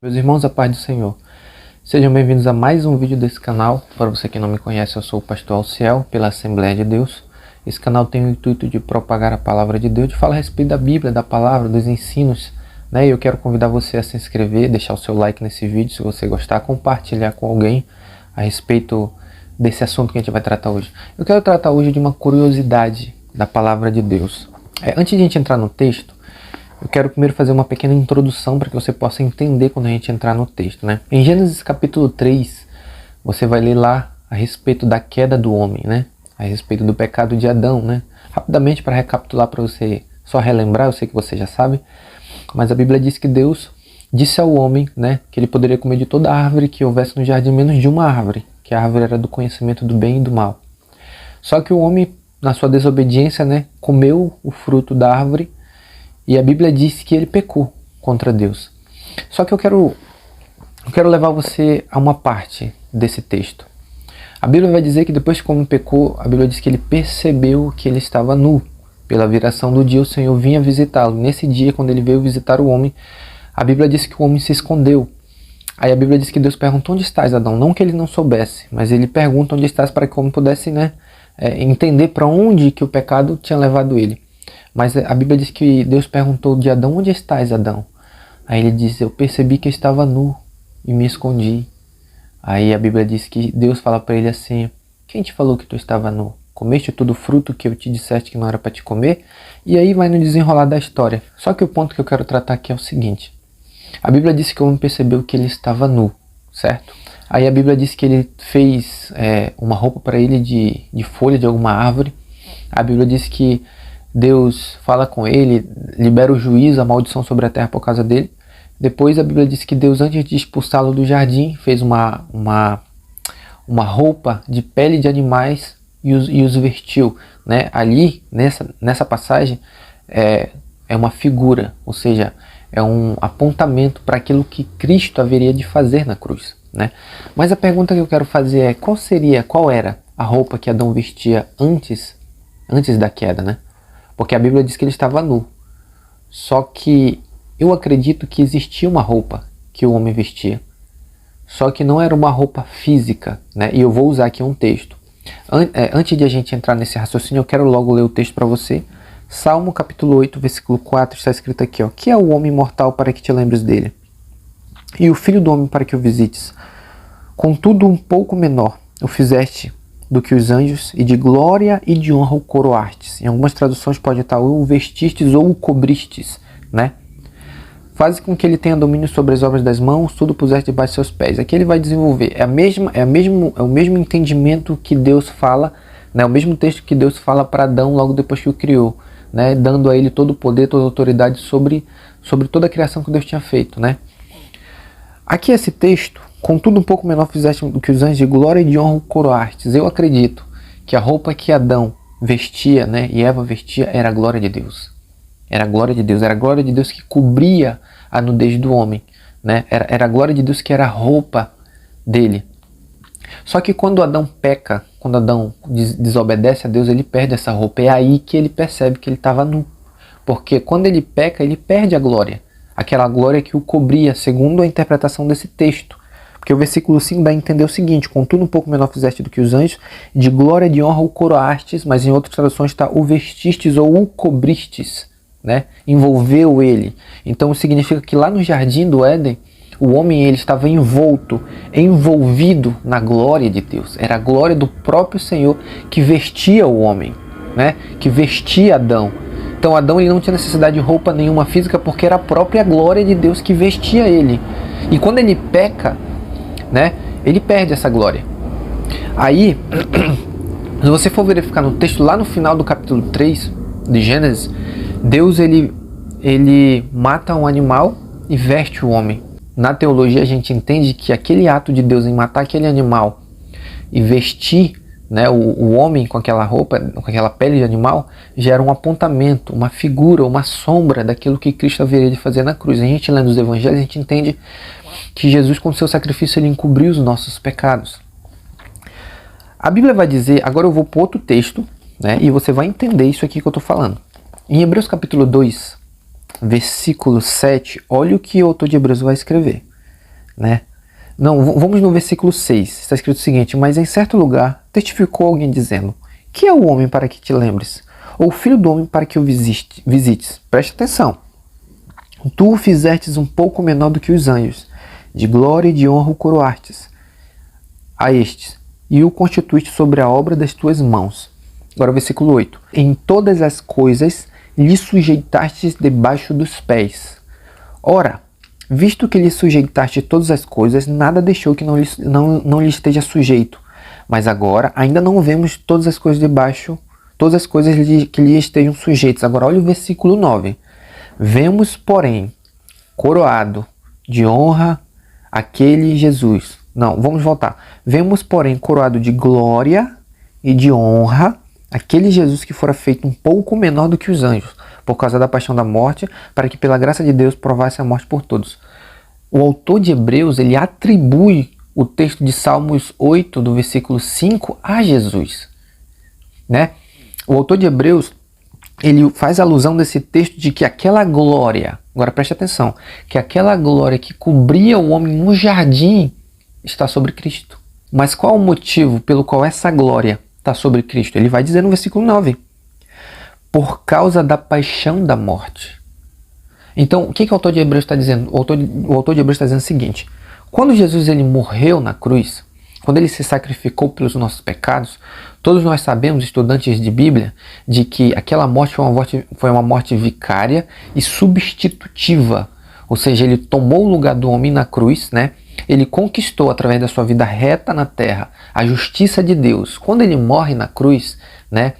Meus irmãos, a paz do Senhor. Sejam bem-vindos a mais um vídeo desse canal. Para você que não me conhece, eu sou o pastor Alciel, pela Assembleia de Deus. Esse canal tem o intuito de propagar a palavra de Deus, de falar a respeito da Bíblia, da palavra, dos ensinos, né? E eu quero convidar você a se inscrever, deixar o seu like nesse vídeo, se você gostar, compartilhar com alguém a respeito desse assunto que a gente vai tratar hoje. Eu quero tratar hoje de uma curiosidade da palavra de Deus. Antes de a gente entrar no texto, eu quero primeiro fazer uma pequena introdução para que você possa entender quando a gente entrar no texto, né? Em Gênesis capítulo 3, você vai ler lá a respeito da queda do homem, né? A respeito do pecado de Adão, né? Rapidamente, para recapitular, para você só relembrar, eu sei que você já sabe, mas a Bíblia diz que Deus disse ao homem, né, que ele poderia comer de toda árvore que houvesse no jardim, menos de uma árvore, que a árvore era do conhecimento do bem e do mal. Só que o homem, na sua desobediência, né, comeu o fruto da árvore. E a Bíblia diz que ele pecou contra Deus. Só que eu quero levar você a uma parte desse texto. A Bíblia vai dizer que depois que o homem pecou, a Bíblia diz que ele percebeu que ele estava nu. Pela viração do dia, o Senhor vinha visitá-lo. Nesse dia, quando ele veio visitar o homem, a Bíblia diz que o homem se escondeu. Aí a Bíblia diz que Deus perguntou: onde estás, Adão? Não que ele não soubesse, mas ele pergunta onde estás para que o homem pudesse, entender para onde que o pecado tinha levado ele. Mas a Bíblia diz que Deus perguntou de Adão: onde estás, Adão? Aí ele diz: eu percebi que eu estava nu e me escondi. Aí a Bíblia diz que Deus fala para ele assim: quem te falou que tu estava nu? Comeste todo o fruto que eu te disseste que não era para te comer? E aí vai no desenrolar da história. Só que o ponto que eu quero tratar aqui é o seguinte: a Bíblia diz que o homem percebeu que ele estava nu, certo? Aí a Bíblia diz que ele fez uma roupa para ele de folha de alguma árvore. A Bíblia diz que Deus fala com ele, libera o juízo, a maldição sobre a terra por causa dele. Depois a Bíblia diz que Deus, antes de expulsá-lo do jardim, fez uma roupa de pele de animais e os vestiu, né? Ali, nessa passagem, é uma figura, ou seja, é um apontamento para aquilo que Cristo haveria de fazer na cruz, né? Mas a pergunta que eu quero fazer é: qual era a roupa que Adão vestia antes da queda, né? Porque a Bíblia diz que ele estava nu. Só que eu acredito que existia uma roupa que o homem vestia. Só que não era uma roupa física, né? E eu vou usar aqui um texto. Antes de a gente entrar nesse raciocínio, eu quero logo ler o texto para você. Salmo capítulo 8, versículo 4, está escrito aqui, ó: que é o homem mortal para que te lembres dele? E o filho do homem para que o visites? Contudo, um pouco menor o fizeste do que os anjos, e de glória e de honra o coroastes. Em algumas traduções pode estar o vestistes ou o cobristes, né? Faz com que ele tenha domínio sobre as obras das mãos, tudo puseste debaixo de seus pés. Aqui ele vai desenvolver. É o mesmo entendimento que Deus fala, né? O mesmo texto que Deus fala para Adão logo depois que o criou, né? Dando a ele todo o poder, toda a autoridade sobre toda a criação que Deus tinha feito, né? Aqui esse texto: contudo um pouco menor fizeste do que os anjos, de glória e de honra o coroastes. Eu acredito que a roupa que Adão vestia, né, e Eva vestia, era a glória de Deus. Era a glória de Deus. Era a glória de Deus que cobria a nudez do homem, né? Era a glória de Deus que era a roupa dele. Só que quando Adão peca, quando Adão desobedece a Deus, ele perde essa roupa. É aí que ele percebe que ele estava nu. Porque quando ele peca, ele perde a glória. Aquela glória que o cobria, segundo a interpretação desse texto. Porque o versículo 5 dá a entender o seguinte: contudo um pouco menor fizeste do que os anjos, de glória e de honra o coroastes, mas em outras traduções está o vestistes ou o cobristes, né? Envolveu ele. Então significa que lá no jardim do Éden, o homem ele estava envolvido na glória de Deus. Era a glória do próprio Senhor que vestia o homem, né? Que vestia Adão. Então Adão ele não tinha necessidade de roupa nenhuma física, porque era a própria glória de Deus que vestia ele. E quando ele peca, né, ele perde essa glória. Aí, se você for verificar no texto, lá no final do capítulo 3 de Gênesis, Deus ele mata um animal e veste o homem. Na teologia a gente entende que aquele ato de Deus em matar aquele animal e vestir, né, o homem com aquela roupa, com aquela pele de animal, gera um apontamento, uma figura, uma sombra daquilo que Cristo haveria de fazer na cruz. A gente lendo os evangelhos, a gente entende que Jesus, com o seu sacrifício, ele encobriu os nossos pecados. A Bíblia vai dizer, agora eu vou para outro texto, né, e você vai entender isso aqui que eu estou falando. Em Hebreus capítulo 2, versículo 7, olha o que o autor de Hebreus vai escrever. né? Não, vamos no versículo 6. Está escrito o seguinte: mas em certo lugar testificou alguém dizendo: que é o homem para que te lembres? Ou o filho do homem para que o visites? Preste atenção. Tu o fizestes um pouco menor do que os anjos. De glória e de honra o coroastes a estes, e o constituíste sobre a obra das tuas mãos. Agora o versículo 8. Em todas as coisas lhe sujeitastes debaixo dos pés. Ora, visto que lhe sujeitaste todas as coisas, nada deixou que não lhe esteja sujeito. Mas agora ainda não vemos todas as coisas debaixo, todas as coisas que lhe estejam sujeitas. Agora olha o versículo 9. Vemos, porém, coroado de honra aquele Jesus. Não, vamos voltar. Vemos, porém, coroado de glória e de honra aquele Jesus que fora feito um pouco menor do que os anjos, por causa da paixão da morte, para que pela graça de Deus provasse a morte por todos. O autor de Hebreus, ele atribui o texto de Salmos 8, do versículo 5, a Jesus, né? O autor de Hebreus, ele faz alusão desse texto de que aquela glória, agora preste atenção, que aquela glória que cobria o homem no jardim está sobre Cristo. Mas qual o motivo pelo qual essa glória está sobre Cristo? Ele vai dizer no versículo 9: por causa da paixão da morte. Então, o que o autor de Hebreus está dizendo? O autor de Hebreus está dizendo o seguinte: quando Jesus ele morreu na cruz, quando ele se sacrificou pelos nossos pecados, todos nós sabemos, estudantes de Bíblia, de que aquela morte foi uma morte vicária e substitutiva. Ou seja, ele tomou o lugar do homem na cruz, né? Ele conquistou através da sua vida reta na terra a justiça de Deus. Quando ele morre na cruz, né?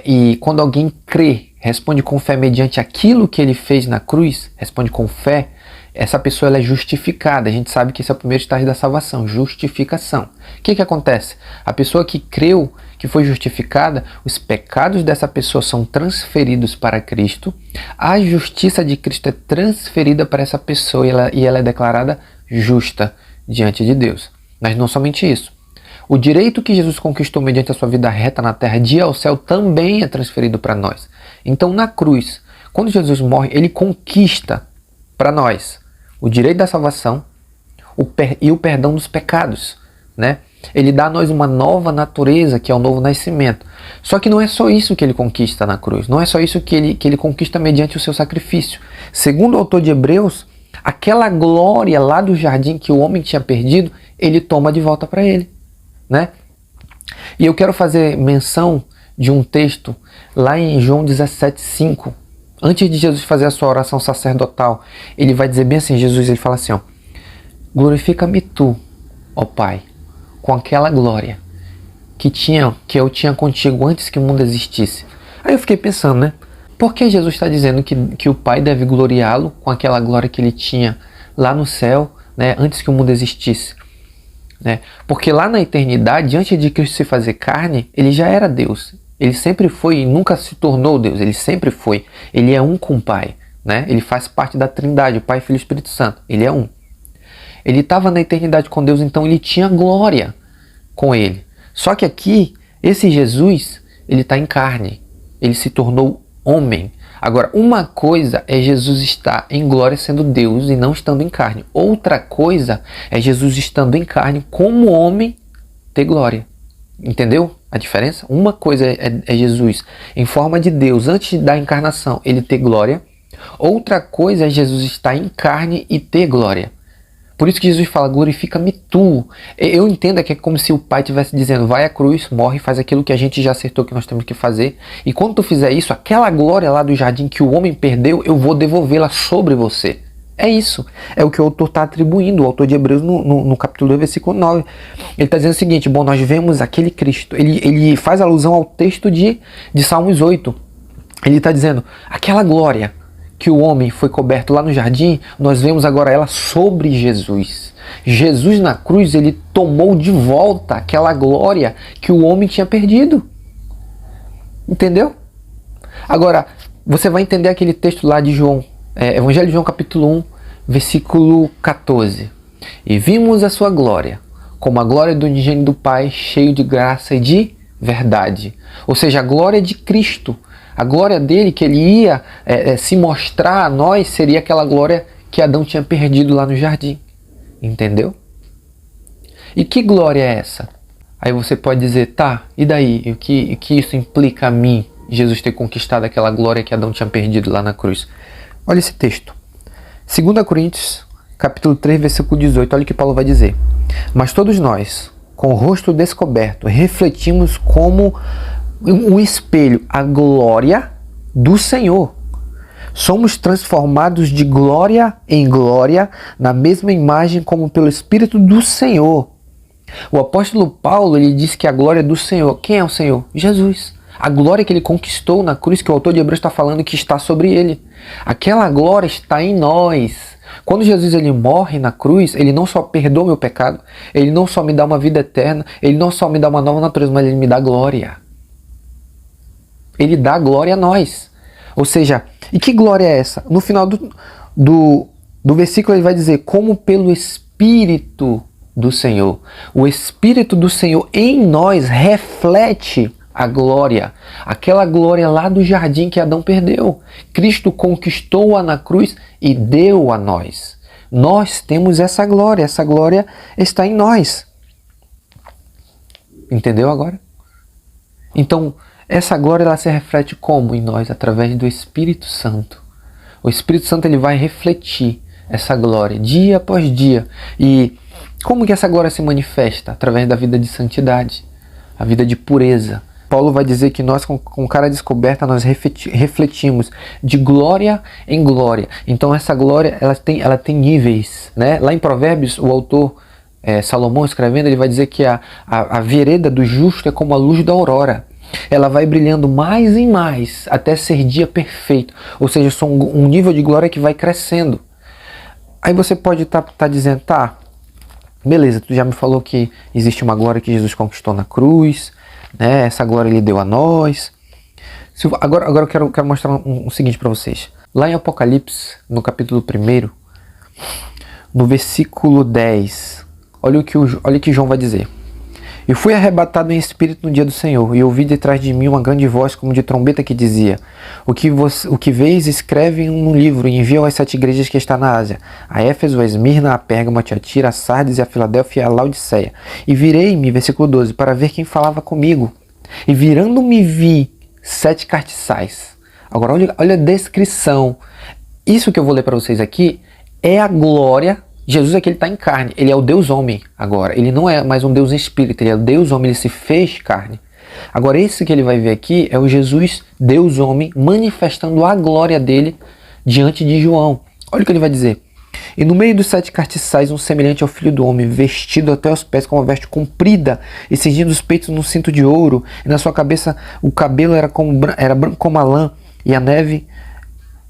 E quando alguém crê, responde com fé mediante aquilo que ele fez na cruz, responde com fé, essa pessoa ela é justificada. A gente sabe que esse é o primeiro estágio da salvação, justificação. O que acontece? A pessoa que creu, que foi justificada, os pecados dessa pessoa são transferidos para Cristo, a justiça de Cristo é transferida para essa pessoa e ela é declarada justa diante de Deus. Mas não somente isso. O direito que Jesus conquistou mediante a sua vida reta na terra de ir ao céu também é transferido para nós. Então na cruz, quando Jesus morre, ele conquista para nós o direito da salvação e o perdão dos pecados, né? Ele dá a nós uma nova natureza, que é o novo nascimento. Só que não é só isso que ele conquista na cruz, não é só isso que ele conquista mediante o seu sacrifício. Segundo o autor de Hebreus, aquela glória lá do jardim que o homem tinha perdido, ele toma de volta para ele, né? E eu quero fazer menção de um texto lá em João 17:5. Antes de Jesus fazer a sua oração sacerdotal, ele vai dizer bem assim, Jesus ele fala assim, ó: glorifica-me tu, ó Pai, com aquela glória que eu tinha contigo antes que o mundo existisse. Aí eu fiquei pensando, né? Por que Jesus está dizendo que o Pai deve gloriá-lo com aquela glória que ele tinha lá no céu, né, antes que o mundo existisse? Né? Porque lá na eternidade, antes de Cristo se fazer carne, ele já era Deus. Ele sempre foi e nunca se tornou Deus. Ele sempre foi. Ele é um com o Pai, né? Ele faz parte da Trindade, Pai, Filho e Espírito Santo. Ele é um. Ele estava na eternidade com Deus, então ele tinha glória com ele. Só que aqui, esse Jesus, ele está em carne. Ele se tornou homem. Agora, uma coisa é Jesus estar em glória sendo Deus e não estando em carne. Outra coisa é Jesus estando em carne como homem ter glória. Entendeu a diferença? Uma coisa é Jesus em forma de Deus antes da encarnação, ele ter glória. Outra coisa é Jesus estar em carne e ter glória. Por isso que Jesus fala, glorifica-me tu. Eu entendo que é como se o Pai estivesse dizendo, vai à cruz, morre, faz aquilo que a gente já acertou que nós temos que fazer. E quando tu fizer isso, aquela glória lá do jardim que o homem perdeu, eu vou devolvê-la sobre você. É isso. É o que o autor está atribuindo, o autor de Hebreus no capítulo 2, versículo 9. Ele está dizendo o seguinte, bom, nós vemos aquele Cristo. Ele faz alusão ao texto de Salmos 8. Ele está dizendo, aquela glória que o homem foi coberto lá no jardim, nós vemos agora ela sobre Jesus. Jesus na cruz, ele tomou de volta aquela glória que o homem tinha perdido. Entendeu? Agora, você vai entender aquele texto lá de João, Evangelho de João capítulo 1, versículo 14. E vimos a sua glória, como a glória do unigênito do Pai, cheio de graça e de verdade. Ou seja, a glória de Cristo. A glória dele, que ele ia se mostrar a nós, seria aquela glória que Adão tinha perdido lá no jardim. Entendeu? E que glória é essa? Aí você pode dizer, tá, e daí? O que isso implica a mim, Jesus ter conquistado aquela glória que Adão tinha perdido lá na cruz? Olha esse texto. 2 Coríntios, capítulo 3, versículo 18, olha o que Paulo vai dizer. Mas todos nós, com o rosto descoberto, refletimos como um espelho a glória do Senhor. Somos transformados de glória em glória na mesma imagem como pelo Espírito do Senhor. O apóstolo Paulo, ele diz que a glória é do Senhor. Quem é o Senhor? Jesus. A glória que ele conquistou na cruz, que o autor de Hebreus está falando que está sobre ele. Aquela glória está em nós. Quando Jesus ele morre na cruz, ele não só perdoa meu pecado, ele não só me dá uma vida eterna, ele não só me dá uma nova natureza, mas ele me dá glória. Ele dá glória a nós. Ou seja, e que glória é essa? No final do versículo ele vai dizer, como pelo Espírito do Senhor. O Espírito do Senhor em nós reflete a glória. Aquela glória lá do jardim que Adão perdeu. Cristo conquistou-a na cruz e deu a nós. Nós temos essa glória está em nós. Entendeu agora? Então, essa glória ela se reflete como em nós? Através do Espírito Santo. O Espírito Santo ele vai refletir essa glória dia após dia. E como que essa glória se manifesta? Através da vida de santidade, a vida de pureza. Paulo vai dizer que nós, com cara descoberta, nós refletimos de glória em glória. Então essa glória ela tem níveis, né? Lá em Provérbios, o autor Salomão escrevendo, ele vai dizer que a vereda do justo é como a luz da aurora. Ela vai brilhando mais e mais até ser dia perfeito. Ou seja, um nível de glória que vai crescendo. Aí você pode estar dizendo, tá, beleza, tu já me falou que existe uma glória que Jesus conquistou na cruz, né? Essa glória ele deu a nós. Agora eu quero mostrar o seguinte para vocês. Lá em Apocalipse, no capítulo 1, no versículo 10, olha o que João vai dizer. E fui arrebatado em espírito no dia do Senhor, e ouvi detrás de mim uma grande voz como de trombeta que dizia, o que vês escreve no livro e envia às 7 igrejas que está na Ásia, a Éfeso, a Esmirna, a Pérgamo, a Tiatira, a Sardes, a Filadélfia e a Laodiceia. E virei-me, versículo 12, para ver quem falava comigo. E virando-me vi 7 castiçais. Agora olha a descrição. Isso que eu vou ler para vocês aqui é a glória. Jesus aqui ele está em carne, ele é o Deus homem agora, ele não é mais um Deus em espírito, ele é o Deus homem, ele se fez carne. Agora esse que ele vai ver aqui é o Jesus Deus homem manifestando a glória dele diante de João. Olha o que ele vai dizer. E no meio dos 7 castiçais, um semelhante ao filho do homem, vestido até os pés com uma veste comprida e cingindo os peitos num cinto de ouro, e na sua cabeça o cabelo era branco como a lã, e a neve.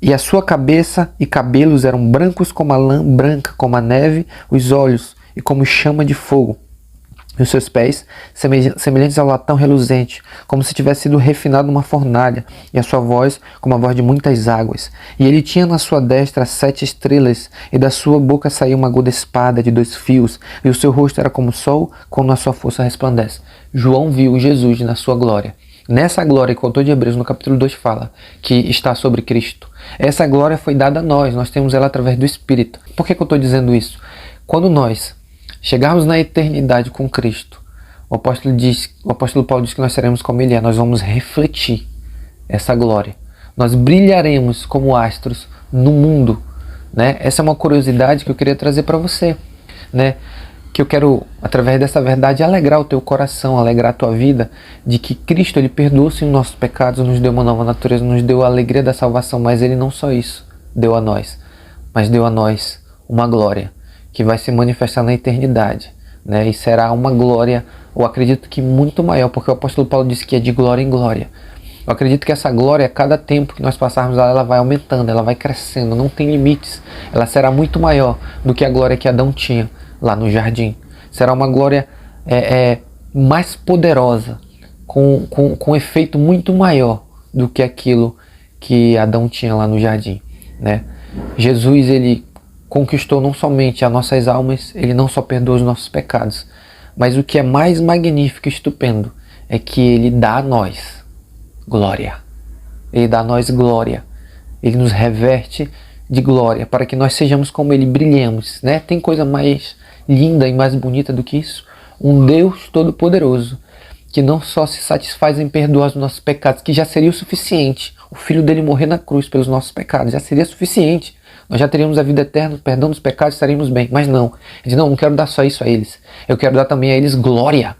E a sua cabeça e cabelos eram brancos como a lã, branca como a neve, os olhos e como chama de fogo. E os seus pés, semelhantes ao latão reluzente, como se tivesse sido refinado numa fornalha, e a sua voz como a voz de muitas águas. E ele tinha na sua destra 7 estrelas, e da sua boca saía uma aguda espada de 2 fios, e o seu rosto era como o sol, quando a sua força resplandece. João viu Jesus na sua glória. Nessa glória que o autor de Hebreus no capítulo 2 fala, que está sobre Cristo. Essa glória foi dada a nós temos ela através do Espírito. Por que eu estou dizendo isso? Quando nós chegarmos na eternidade com Cristo, o apóstolo Paulo diz que nós seremos como Ele é, nós vamos refletir essa glória. Nós brilharemos como astros no mundo. Né? Essa é uma curiosidade que eu queria trazer para você. Né? Que eu quero, através dessa verdade, alegrar o teu coração, alegrar a tua vida, de que Cristo, Ele perdoou-se os nossos pecados, nos deu uma nova natureza, nos deu a alegria da salvação, mas Ele não só isso deu a nós, mas deu a nós uma glória, que vai se manifestar na eternidade, né? E será uma glória, eu acredito que muito maior, porque o apóstolo Paulo disse que é de glória em glória. Eu acredito que essa glória, a cada tempo que nós passarmos, ela vai aumentando, ela vai crescendo, não tem limites, ela será muito maior do que a glória que Adão tinha lá no jardim. Será uma glória mais poderosa, com efeito muito maior do que aquilo que Adão tinha lá no jardim. Né? Jesus, ele conquistou não somente as nossas almas, ele não só perdoa os nossos pecados, mas o que é mais magnífico e estupendo é que ele dá a nós glória. Ele dá a nós glória. Ele nos reverte de glória para que nós sejamos como ele, brilhemos. Né? Tem coisa mais linda e mais bonita do que isso? Um Deus Todo-Poderoso, que não só se satisfaz em perdoar os nossos pecados, que já seria o suficiente. O Filho dele morrer na cruz pelos nossos pecados já seria suficiente. Nós já teríamos a vida eterna, o perdão dos pecados, estaríamos bem. Mas não, ele diz, não quero dar só isso a eles. Eu quero dar também a eles glória.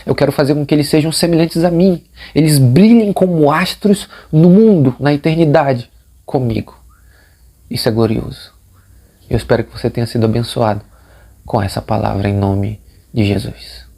Eu quero fazer com que eles sejam semelhantes a mim. Eles brilhem como astros no mundo, na eternidade, comigo. Isso é glorioso. Eu espero que você tenha sido abençoado com essa palavra em nome de Jesus.